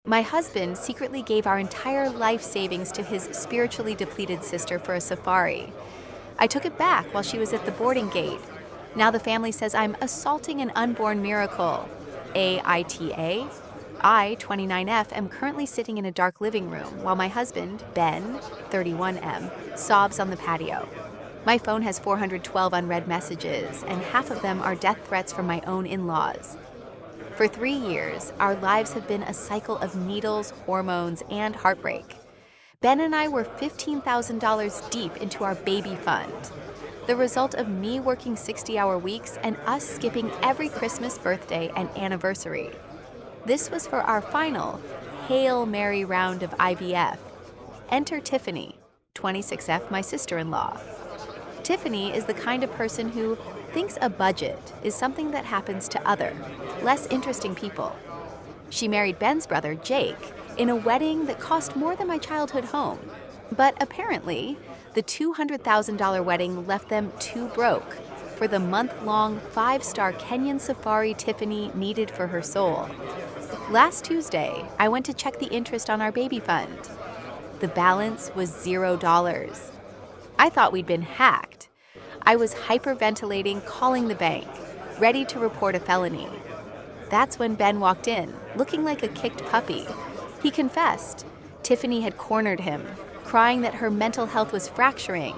My husband secretly gave our entire life savings to his spiritually depleted sister for a safari. I took it back while she was at the boarding gate. Now the family says I'm assaulting an unborn miracle. AITA? I, 29F, am currently sitting in a dark living room while my husband, Ben, 31M, sobs on the patio. My phone has 412 unread messages, and half of them are death threats from my own in-laws. For 3 years, our lives have been a cycle of needles, hormones, and heartbreak. Ben and I were $15,000 deep into our baby fund, the result of me working 60-hour weeks and us skipping every Christmas, birthday, and anniversary. This was for our final Hail Mary round of IVF. Enter Tiffany, 26F, my sister-in-law. Tiffany is the kind of person who thinks a budget is something that happens to other, less interesting people. She married Ben's brother, Jake, in a wedding that cost more than my childhood home. But apparently, the $200,000 wedding left them too broke for the month-long 5-star Kenyan safari Tiffany needed for her soul. Last Tuesday, I went to check the interest on our baby fund. The balance was $0. I thought we'd been hacked. I was hyperventilating, calling the bank, ready to report a felony. That's when Ben walked in, looking like a kicked puppy. He confessed. Tiffany had cornered him, crying that her mental health was fracturing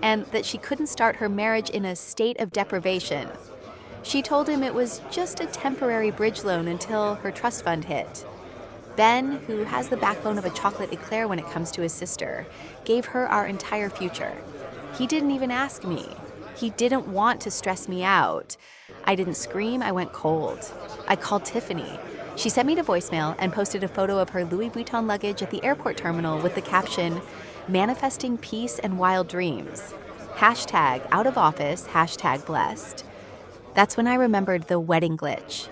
and that she couldn't start her marriage in a state of deprivation. She told him it was just a temporary bridge loan until her trust fund hit. Ben, who has the backbone of a chocolate eclair when it comes to his sister, gave her our entire future. He didn't even ask me. He didn't want to stress me out. I didn't scream, I went cold. I called Tiffany. She sent me to voicemail and posted a photo of her Louis Vuitton luggage at the airport terminal with the caption, "Manifesting peace and wild dreams. Hashtag out of office, hashtag blessed." That's when I remembered the wedding glitch.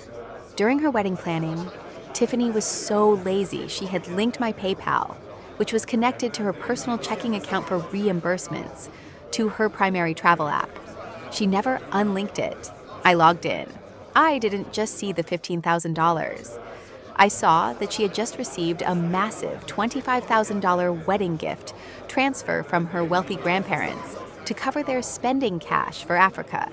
During her wedding planning, Tiffany was so lazy she had linked my PayPal, which was connected to her personal checking account for reimbursements, to her primary travel app. She never unlinked it. I logged in. I didn't just see the $15,000. I saw that she had just received a massive $25,000 wedding gift transfer from her wealthy grandparents to cover their spending cash for Africa.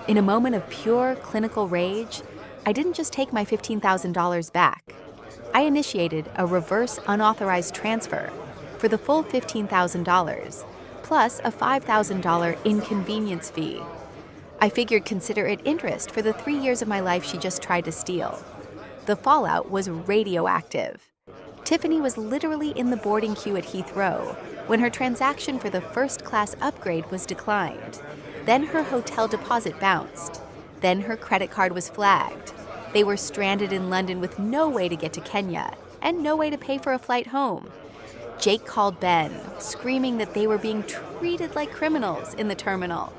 In a moment of pure clinical rage, I didn't just take my $15,000 back. I initiated a reverse unauthorized transfer for the full $15,000, plus a $5,000 inconvenience fee. I figured consider it interest for the 3 years of my life she just tried to steal. The fallout was radioactive. Tiffany was literally in the boarding queue at Heathrow when her transaction for the first-class upgrade was declined. Then her hotel deposit bounced. Then her credit card was flagged. They were stranded in London with no way to get to Kenya and no way to pay for a flight home. Jake called Ben, screaming that they were being treated like criminals in the terminal.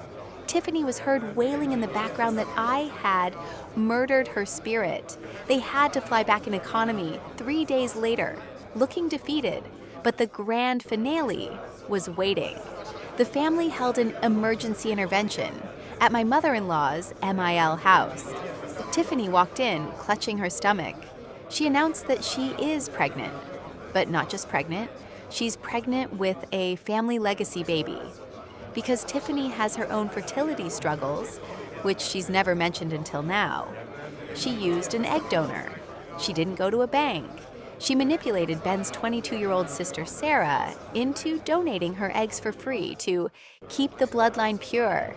Tiffany was heard wailing in the background that I had murdered her spirit. They had to fly back in economy 3 days later, looking defeated, but the grand finale was waiting. The family held an emergency intervention at my mother-in-law's MIL house. Tiffany walked in, clutching her stomach. She announced that she is pregnant, but not just pregnant. She's pregnant with a family legacy baby. Because Tiffany has her own fertility struggles, which she's never mentioned until now, she used an egg donor. She didn't go to a bank. She manipulated Ben's 22-year-old sister, Sarah, into donating her eggs for free to keep the bloodline pure.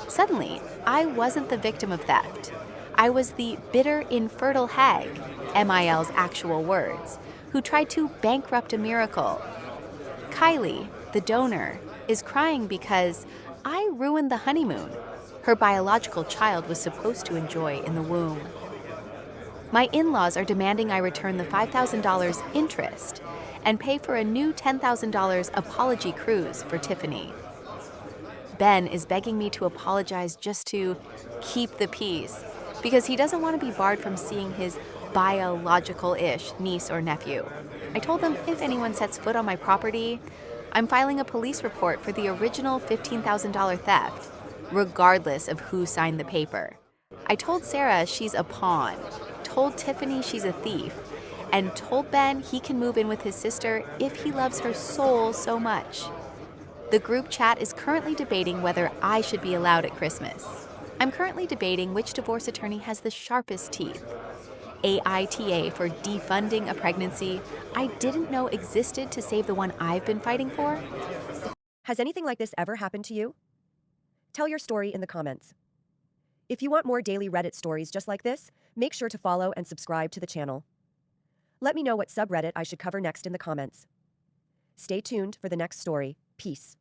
Suddenly, I wasn't the victim of theft. I was the bitter, infertile hag, MIL's actual words, who tried to bankrupt a miracle. Kylie, the donor, is crying because I ruined the honeymoon her biological child was supposed to enjoy in the womb. My in-laws are demanding I return the $5,000 interest and pay for a new $10,000 apology cruise for Tiffany. Ben is begging me to apologize just to keep the peace because he doesn't want to be barred from seeing his biological-ish niece or nephew. I told them if anyone sets foot on my property, I'm filing a police report for the original $15,000 theft, regardless of who signed the paper. I told Sarah she's a pawn, told Tiffany she's a thief, and told Ben he can move in with his sister if he loves her soul so much. The group chat is currently debating whether I should be allowed at Christmas. I'm currently debating which divorce attorney has the sharpest teeth. AITA for defunding a pregnancy I didn't know existed to save the one I've been fighting for. Has anything like this ever happened to you? Tell your story in the comments. If you want more daily Reddit stories just like this, make sure to follow and subscribe to the channel. Let me know what subreddit I should cover next in the comments. Stay tuned for the next story. Peace.